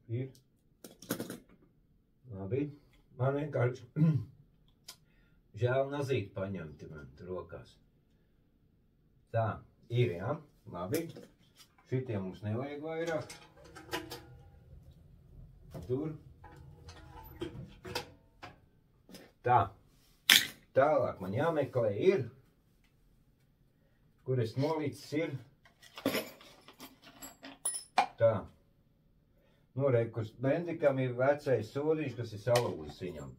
Ir. Labi. Man vienkārši žēl nazīti paņemti man rokās. Tā, ir, jā? Labi. Šitie mums nevajag vairāk. Tur. Tā. Tālāk man jāmeklē ir, kur es nolicis ir. Tā. Nu, re, kur Bendikam ir vecais sodiņš, kas ir salūzis viņam.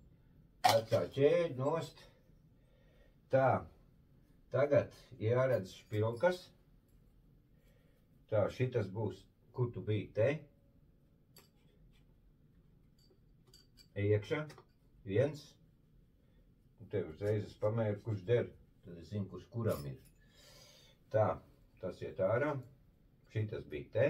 Vecā ķēģi nost. Tā. Tagad jāredz špilkas. Tā, šitas būs, kur tu biji te. Iekšā. Viens. Un te uzreiz es pamēru, kurš der. Tad es zinu, kurš kuram ir. Tā, tas iet ārā. Šitas bija te.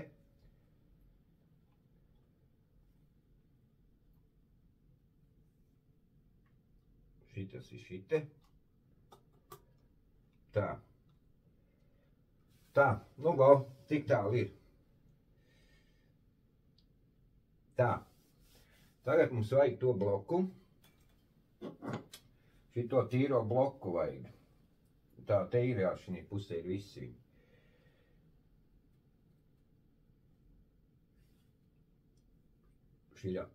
Šitas ir šite. Tā. Tā, nu gal, tik tālu ir. Tā. Tagad mums vajag to bloku. Šito tīro bloku vajag. Tā, te ir jā, šī pusē ir visi viņi. Šiļā.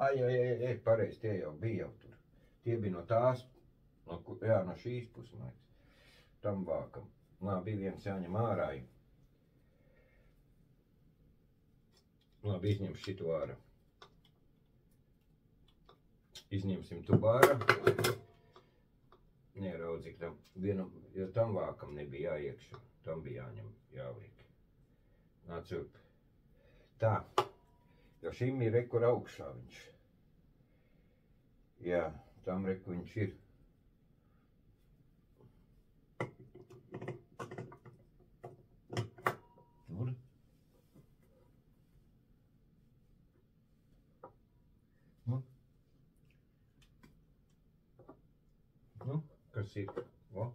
Ai, pareizi, tie jau bija jau tur. Tie bija no tās, jā, no šīs puses, man liekas. Tam vākam. Labi, viens jāņem ārā. Labi, izņem šito ārā. Izņemsim tubu ārā. Neraudzīk tam vienam, jo tam vākam nebija jāiekšā. Tam bija jāņem, jāliek. Nāc urp. Tā. Jo šim ir rekur augšā viņš. Jā, tam reku viņš ir. Tur. Nu, kas ir? O,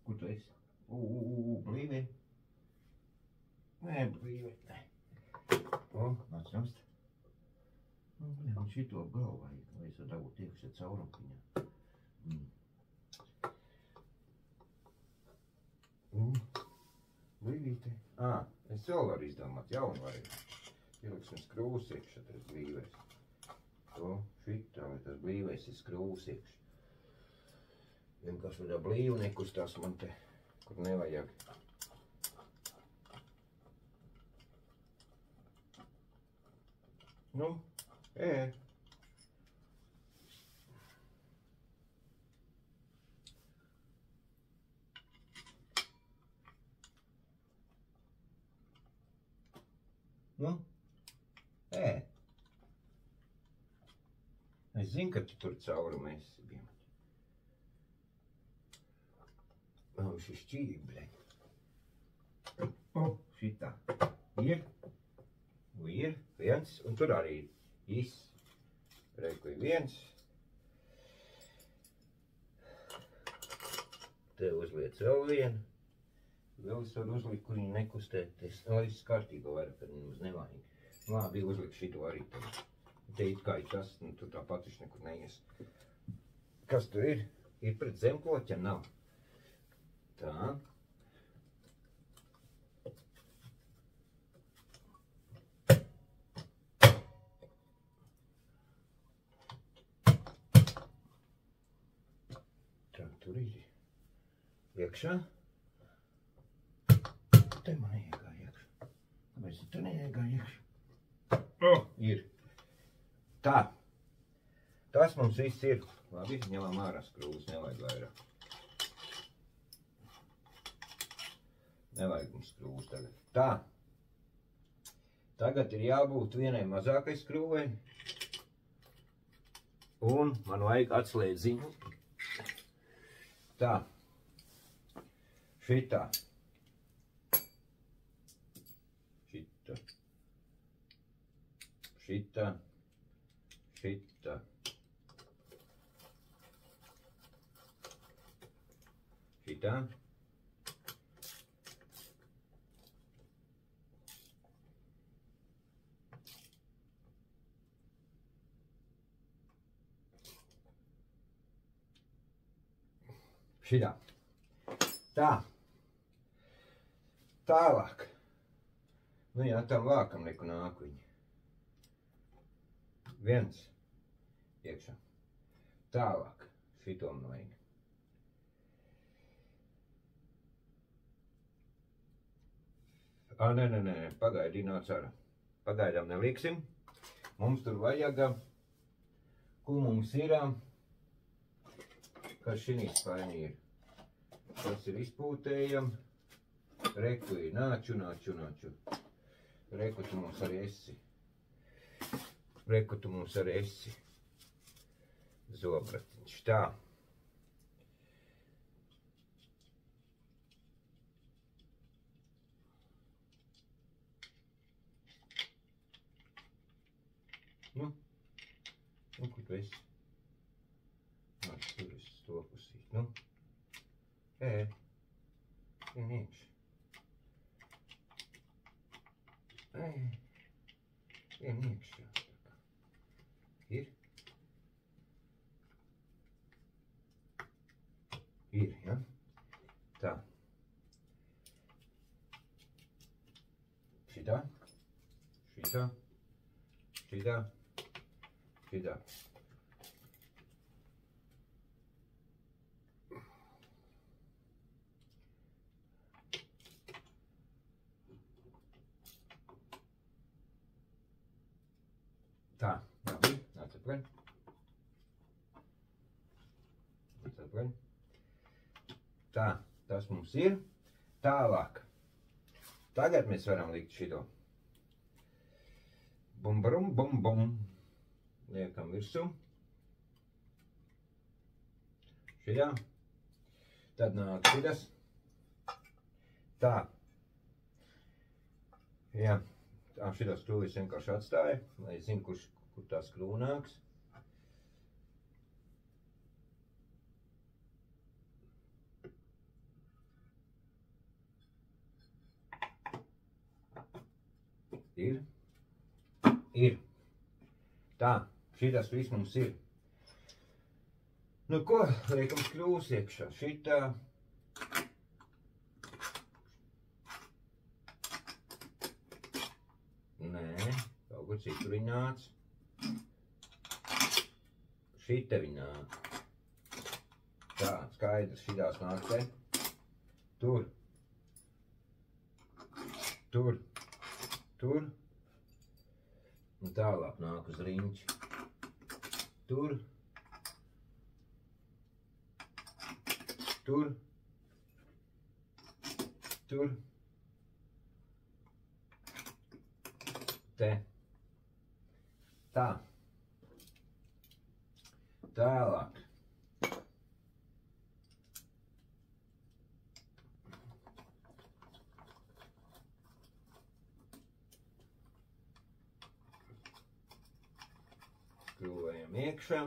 kur tu esi? Blīvē. Nē, blīvē. O, nāc nost. Un šito galvu vajag, lai es dabūt iekšā caurumpiņā. Blīvīte. Es vēl varu izdomāt jaunu vajag. Ieliksim skrūvus iekšā, tas blīvēs. To, šitā, vai tas blīvēs ir skrūvus iekšā. Vienkārši tādā blīvu nekustās man te, kur nevajag. Nu, Nu, Es zinu, ka tu tur caurumu esi bijām. Šis šķīri, bļeņ. Šitā. Ir. Ir. Viens. Un tur arī is. Reku ir viens. Te uzliec vēl vienu. Vēl es varu uzlikt, kur viņi nekustēties. Lai viss kārtībā vairāk, kad nemaz nevajag. Labi, uzlikt šito arī tad. Te it kā ir tas, nu tu tāpat viņš nekur neies. Kas tur ir? Ir pret zemkloķa? Nav. Tā. Tā, tur ir iekšā. Te man neiegāja iekšā. Kāpēc tu neiegāja iekšā? Ir. Tā. Tas mums viss ir. Labi, ņemam ārā skrūvus, nevajag vairāk. Nevajag mums skrūvus tagad. Tā. Tagad ir jābūt vienai mazākai skrūvei. Un man vajag atslēdziņu. Tā. Šitā. Šitā. Šitā. Šitā. šitā. Šitā. Tā. Tālāk. Nu jā, tam vākam neku nāk viņi. Viens. Iekšā. Tālāk. Šito man vajag. Nē, pagaidi, nāc ārā. Pagaidām neliksim. Mums tur vajag, ko mums ir, kas šinī spaini ir. Tas ir izpūtējam. Reku ir, nāču. Reku tu mums arī esi. Reku tu mums arī esi. Zobratiņš, tā. Nu, kur tu esi? Nāc, tur es to pusīt, nu. Vien iekšā. Vien iekšā. Ir? Ir, ja? Tā. Šitā. Šitā. Šitā. Šitā. Tā, labi, nāc atpakaļ. Nāc atpakaļ. Tā, tas mums ir. Tālāk. Tagad mēs varam likt šito. Bum, bum. Liekam virsū. Šajā. Tad nāk šitas. Tā. Jā. Tā šitas skrūvis vienkārši atstāja, lai zinu, kur tā skrūva nāks. Ir. Tā, šitas viss mums ir. Nu ko, liekam skrūvus iekšā. Šitā. Nē, kaut kur citur viņi nāc. Šita viņi nāk. Tā, skaidrs, šitās nāk te. Tur. Un tālāk nāk uz riņķi. Tur. Te. Tā. Tālāk. Skrūvējam iekšā.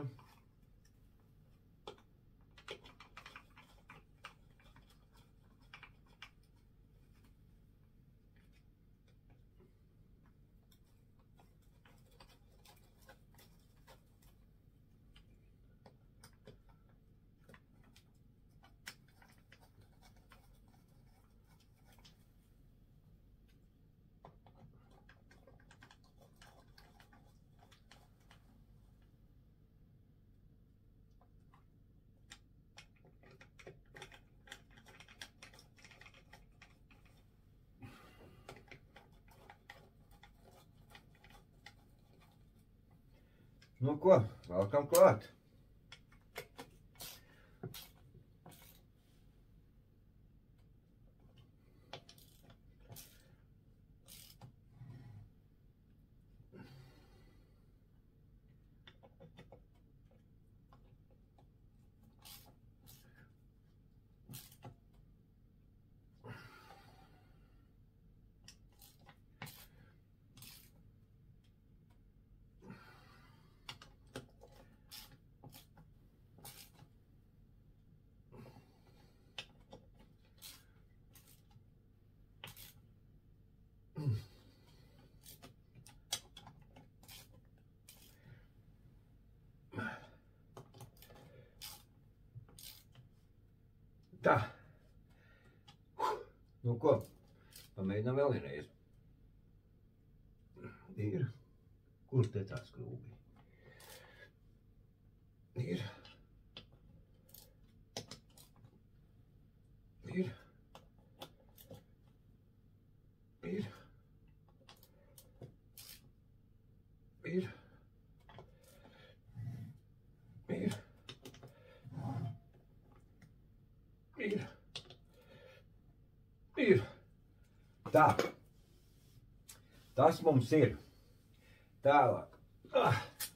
Nu ko, valkam klāt. Nu ko? Pamēģinām vēl vienreiz. Ir. Kur te tā skrūbi? Ir. Ir. Ir. Ir. Ir. Ir. Ir. Tā. Tas mums ir. Tālāk.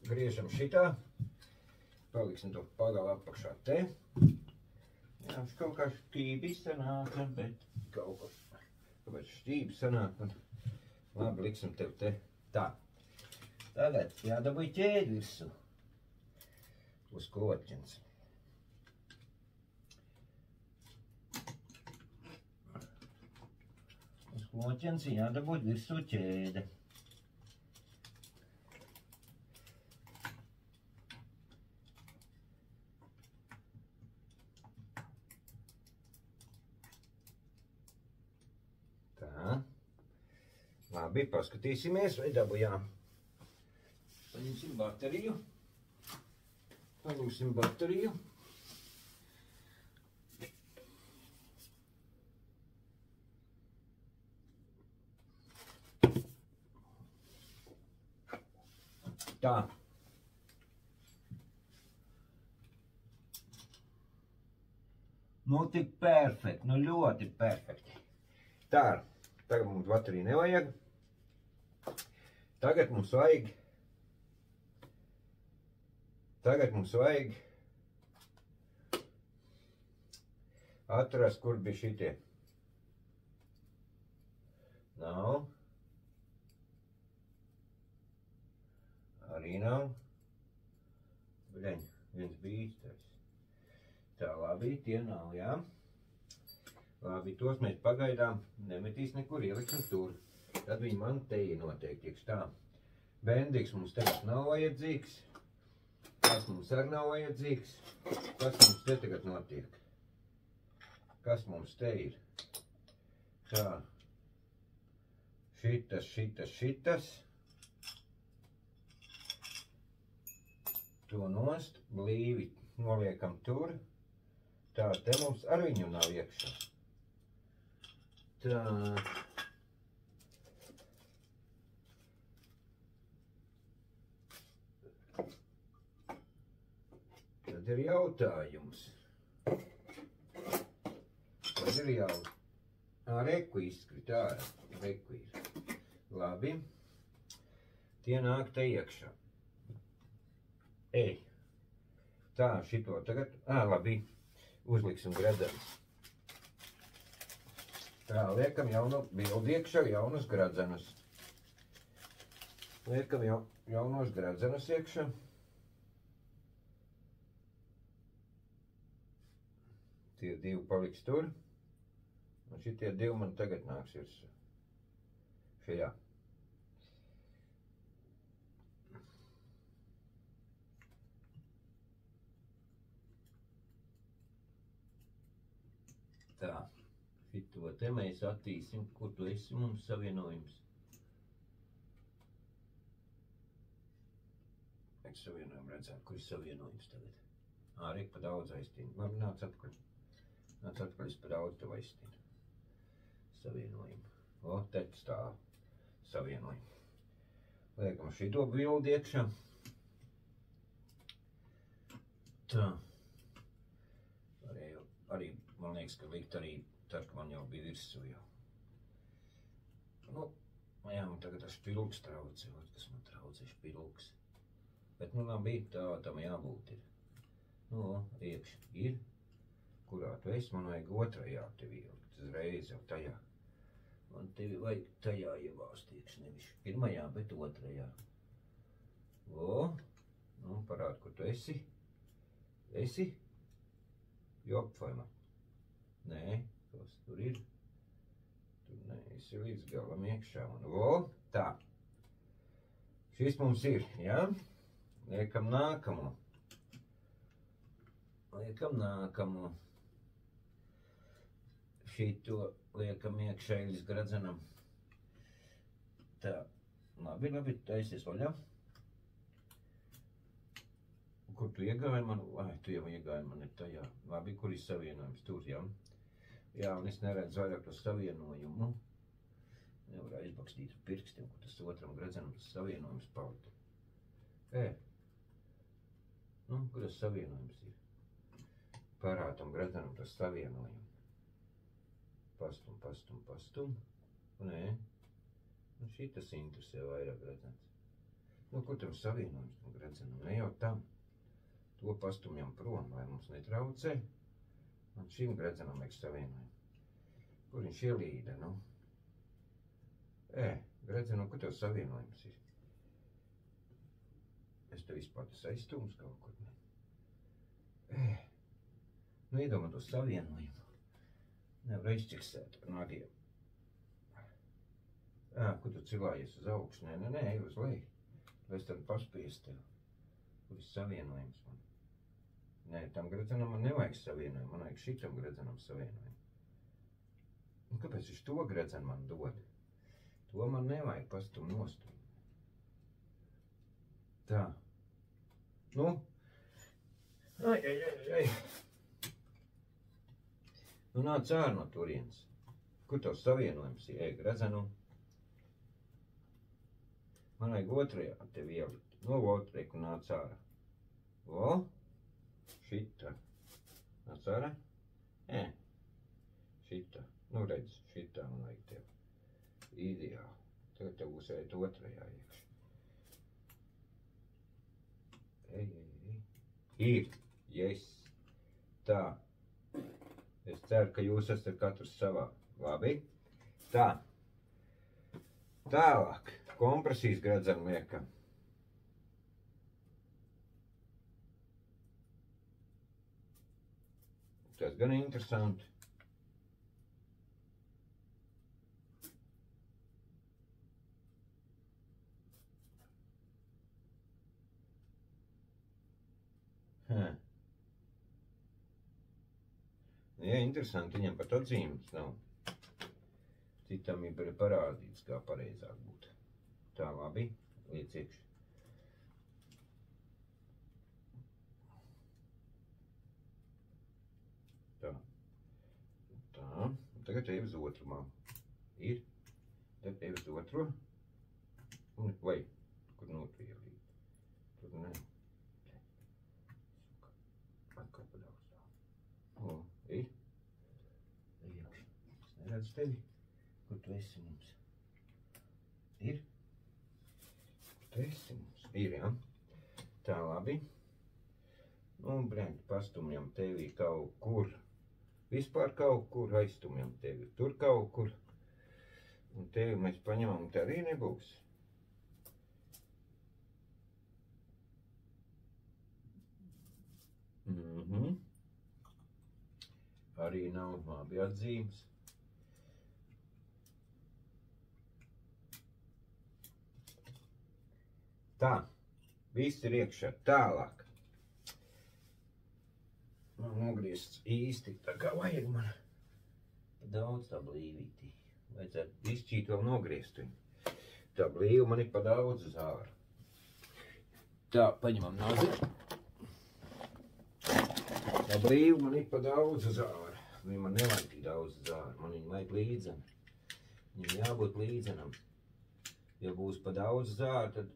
Griežam šitā. Paliksim to pagalu apakšā te. Jā, kaut kā šķībi sanāca, bet kaut kas. Kāpēc šķībi sanāk, un labi, liksim tev te. Tā. Tagad jādabūj ķēdi virsū. Uz kloķens. Uz kloķens jādabūj virsū ķēde. Labi, paskatīsimies, vai dabujām. Paņemsim bateriju. Paņemsim bateriju. Tā. Nu, tik perfekti, nu ļoti perfekti. Tā, tagad mums bateriju nevajag. Tagad mums vajag atrast, kur bija šitie. Nav. Arī nav. Bļaņ, viens bija īstais. Tā, labi, tie nav, jā. Labi, tos mēs pagaidām nemetīs nekur, ieliksim tur. Tad viņi man te noteikti iekš tā. Bendiks mums tagad nav vajadzīgs. Tas mums arī nav vajadzīgs. Kas mums te tagad notiek? Kas mums te ir? Tā. Šitas. To nost, blīvi noliekam tur. Tā, te mums ar viņu nav iekšā. Tā. Tad ir jautājums. Reku izskrit ārā. Reku ir. Labi. Tie nāk te iekšā. Ej. Tā, šito tagad. Labi. Uzliksim gredzenus. Tā, liekam jaunu bildi iekšā, jaunus gredzenus. Liekam jaunos gredzenus iekšā. Tie divi paliks tur. Un šitie divi man tagad nāks virsū. Šajā. Tā. Šito te mēs attīsim, kur tu esi mums savienojums. Mēs savienojumu redzam, kur ir savienojums tagad. Rek pa daudz aiztīni. Labi, nāc atpakaļ. Nāc atpakaļ, es pa daudz tev aiztīnu. Savienojumu. O, te stāv savienojumu. Liekam šito bildi iekšā. Tā. Arī, man liekas, ka likt arī tad, ka man jau bija virsū jau. Nu, jā, man tagad ar špilks traucē, kas man traucē špilks. Bet, nu, labi, tā tam jābūt ir. Nu, iekš ir. Kurā tu esi, man vajag otrajā tevi ielikt, uzreiz jau tajā. Man tevi vajag tajā iebāzt iekš, nevis pirmajā, bet otrajā. O, nu, parād, kur tu esi. Esi? Jopfama. Nē, kas tur ir? Tur neesi līdz galam iekšā. Un, o, tā. Šis mums ir, jā? Liekam nākamo. Šito liekam iekšā līdz gradzenam. Tā, labi, taisies vaļā. Kur tu iegāji man? Ai, tu jau iegāji mani tajā. Labi, kur ir savienojums? Tur, jā. Jā, un es neredzu vairāk to savienojumu. Nevar aizbakstīt ar pirkstiem, kur tas otram gradzenam tas savienojums palikt. Nu, kur tas savienojums ir? Parātam gradzenam tas savienojumu. Pastum. Nē. Nu, šitas interesē vairāk gradzens. Nu, kur tam savienojums tam gradzenam? Ne jau tam. To pastumjam prom, lai mums netraucē. Un šim gradzenam vajag savienojumu. Kur viņš ielīda, nu? Gradzenam, kur tev savienojums ir? Es tev vispār tas aizstūms kaut kur, ne? Nu, iedomā to savienojumu. Nevar izķiksēt ar nagiem. Kur tu cilājies uz augšu? Nē, uz leju. Lai es tad paspiest tev. Kur ir savienojums man? Nē, tam gradzenam man nevajag savienojumu. Man vajag šitam gradzenam savienojumu. Un kāpēc viņš to gradzenu man dod? To man nevajag pastum nostum. Tā. Nu. Ai. Nu, nāc ārā no turienes. Kur tev savienojums ir? Gradzenu. Man vajag otrajā tev ielikt. Nu, otrajā, kur nāc ārā. Šitā. Nāc ārā? Šitā. Nu, redz, šitā man vajag tev. Ideāli. Tagad tev būs ēt otrajā iekšā. Ir. Yes. Tā. Es ceru, ka jūs esat katrs savā. Labi? Tā. Tālāk. Kompresijas gradzenu liekam. Tas gan interesanti. Jā, interesanti, viņam pat atzīmes nav. Citam ir parādīts, kā pareizāk būtu. Tā, labi, liec iekšā. Tā, tagad ej uz otru malu. Ir, tad ej uz otru. Un, vai, kur notu ielīt? Tur ne. Atkal pa daudz tā. Ir. Iekšā. Es neredzu tevi. Kur tu esi mums? Ir. Kur tu esi mums? Ir, jā. Tā, labi. Nu, brēņķi, pastumjam tevi kaut kur. Vispār kaut kur aiztumjam tevi. Tur kaut kur. Un tevi mēs paņemam, te arī nebūs. Arī nav labi atzīmes. Tā, viss ir iekšā. Tālāk. Man nogriezt īsti, tā kā vajag man. Daudz tā blīvītī. Vajadzētu izšķīt vēl nogriezt viņu. Tā blīva man ir pa daudz uz āru. Tā, paņemam nazi. Tā blīva man ir pa daudz uz āru. Viņa man nevajag tik daudz uz āru. Man viņa vajag līdzena. Viņam jābūt līdzenam. Ja būs pa daudz uz āru, tad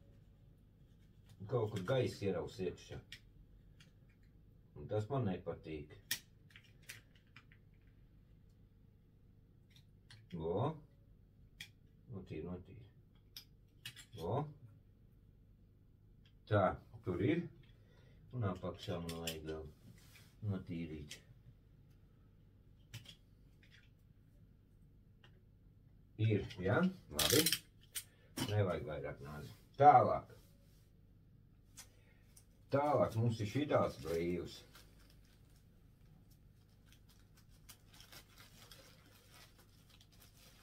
kaut kur gaisa ieraus iekšā. Un tas man nepatīk. Notīri. Tā, tur ir. Un apakšā man vajag vēl notīrīt. Ir, jā? Labi. Nevajag vairāk nāzi. Tālāk. Tālāk mums ir šitās blīvas.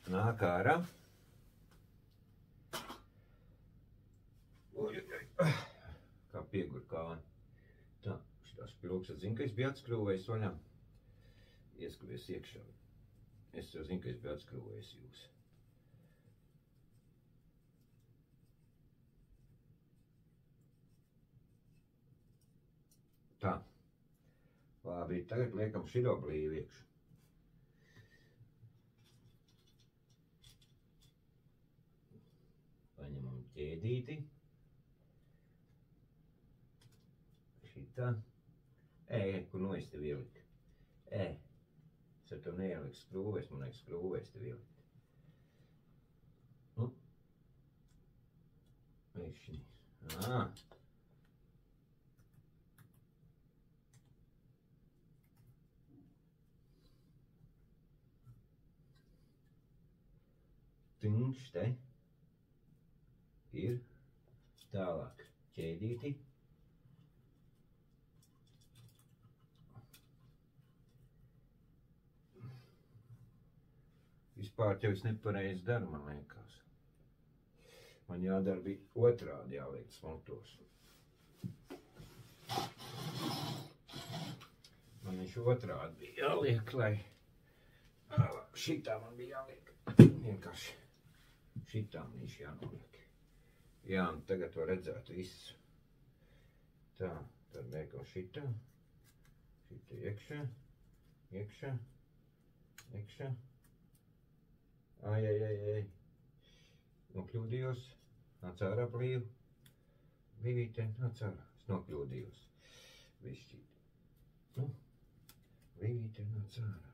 Nāk ārā. Kā piegur kāni. Tā, šitās pilks, es zinu, ka es biju atskrūvējis vaļā. Ieskruvies iekšā. Es jau zinu, ka es biju atskrūvējis jūs. Tā. Labi, tagad liekam širo blīvi iekšu. Paņemam ķēdīti. Šitā. Kur nu es tev ieliku? Es ar tev neieliku skrūvēs, man vajag skrūvēs tev ielikt. Nu. Veišņīs. Tiņš te ir tālāk ķēdīti. Vispār tev es nepareizi daru, man liekas. Man jādara bija otrādi jāliek smiltos. Man viņš otrādi bija jāliek, lai šitā man bija jāliek. Vienkārši šitā man viņš jānoliek. Jā, un tagad var redzēt visu. Tā, tad liekam šitā. Šitā iekšā, iekšā, iekšā. Ai. Nokļūdījos. Nāc ārā blīvi. Blīvīte, nāc ārā. Es nokļūdījos. Višķīt. Nu, blīvīte, nāc ārā.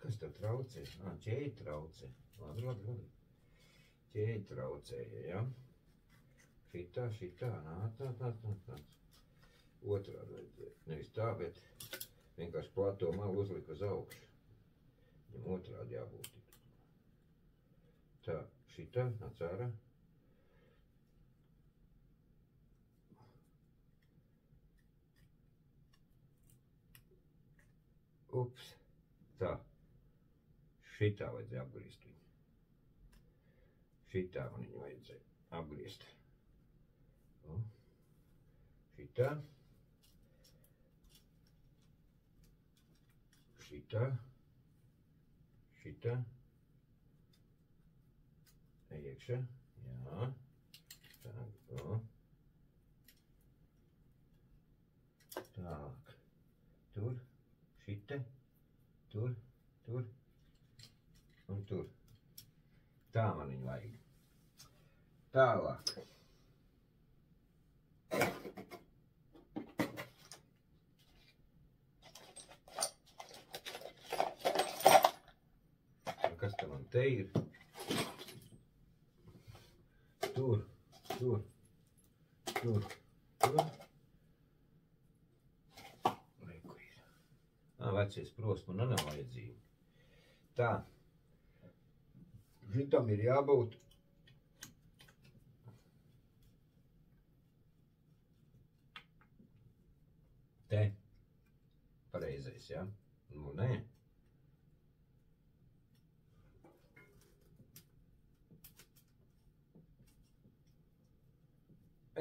Kas tev traucē? Ķēdi traucē. Labi. Ķēdi traucēja, ja? Šitā, nāc. Otrādi vajadzēja. Nevis tā, bet vienkārši plato malu uzliku uz augšu. Viņam otrādi jābūt. Tā, šitā, nāc ārā. Ups. Tā. Šitā vajadzēja apgriezt viņu. Šitā man viņu vajadzēja apgriezt. Šitā. Šitā. Šitā. Iekšā. Jā. Tā. Tālāk. Tur. Šite. Tur. Un tur. Tā man viņu vajag. Tālāk. Kas te man te ir? Tur. Reku ir. Vecies prost, man nav vajadzīgi. Tā. Šitam ir jābūt. Te. Pareizais, ja? Nu, nē.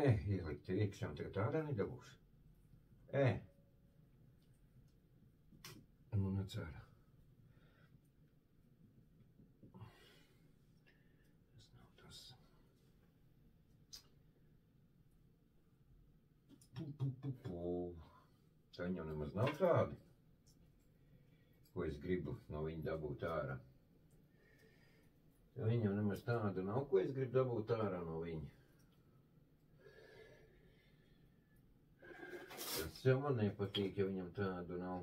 Ielikt ir iekšā, un tagad tādā nedabūšu. Nu, nāc ārā. Tas nav tas. Tā viņam nemaz nav tādi, ko es gribu no viņa dabūt ārā. Tā viņam nemaz tādu nav, ko es gribu dabūt ārā no viņa. Tas jau man nepatīk, ja viņam tādu nav.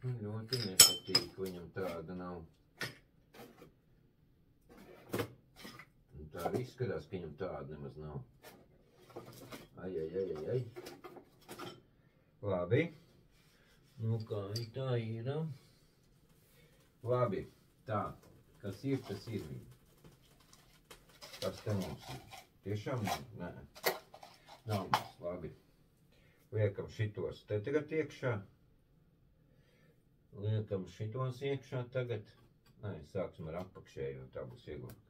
Man ļoti nepatīk, ka viņam tāda nav. Un tā arī izskatās, ka viņam tāda nemaz nav. Ai. Labi. Nu kā tā ir? Labi. Tā. Kas ir, tas ir viņa. Kas te mums ir? Tiešām nē. Nav mums, labi. Liekam šitos te tagad iekšā. Liekam šitos iekšā tagad. Nē, sāksim ar apakšējo, tā būs vieglāk.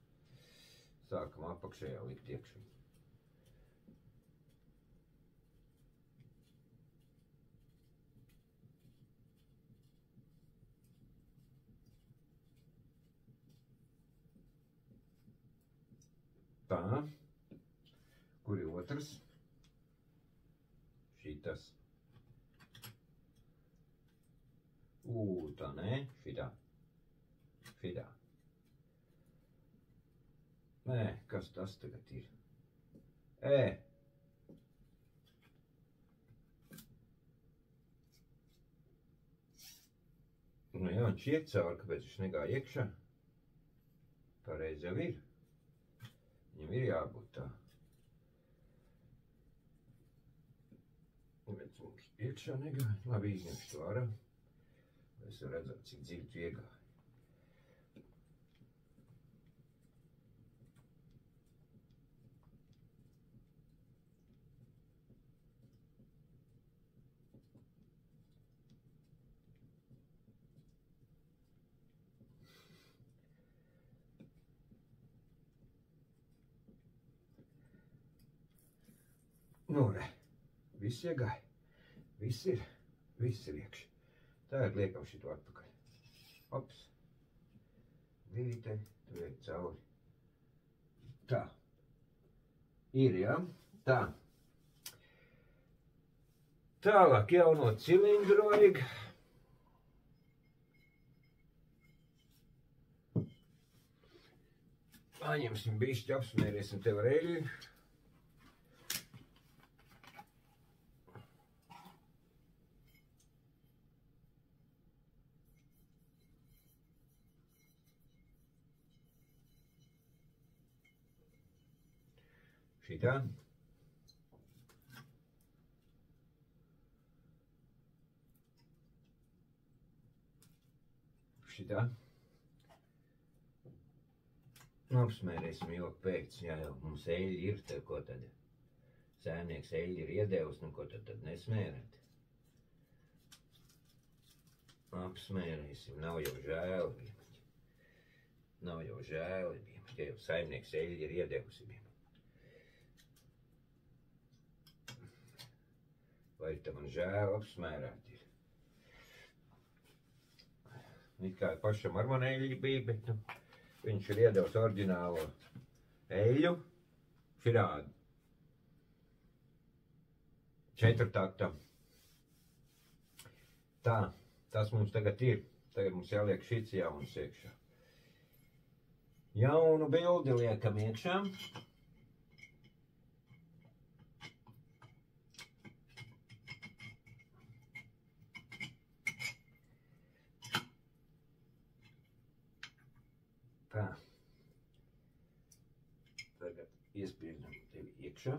Sākam apakšējā likt iekšā. Tā. Kur ir otrs? Šitas. Tā nē, šitā. Šitā. Nē, kas tas tagad ir? Nu jā, viņš iet cauri, kāpēc viņš negāja iekšā? Pareizi jau ir. Viņam ir jābūt tā. Bet mums iekšā negāja. Labi, izņemšu to ārā. Es varu redzēt, cik dziļi tu iegāji. Nu, re, viss iegāja. Viss ir iekšā. Tagad liekam šito atpakaļ. Ops. Divītei, tu iet cauri. Tā. Ir, jā? Tā. Tālāk jauno cilindru vajag. Paņemsim bišķi, apsmēriesim tev ar eļļu. Šitā. Šitā. Apsmērēsim joku pēc, jā jau mums eļļa ir, tev ko tad? Saimnieks eļļa ir iedevis, nu ko tad nesmērēt? Apsmērēsim, nav jau žēl, nav jau žēl, ja jau saimnieks eļļa ir iedevusi. Vai te man žēl apsmērēt ir? It kā pašam ar man eļļa bija, bet viņš ir iedevis oriģinālo eļļu. Širādi. 4-taktam. Tā, tas mums tagad ir. Tagad mums jāliek šits jauns iekšā. Jaunu bildi liekam iekšā. Tā. Tagad iespiežam tevi iekšā.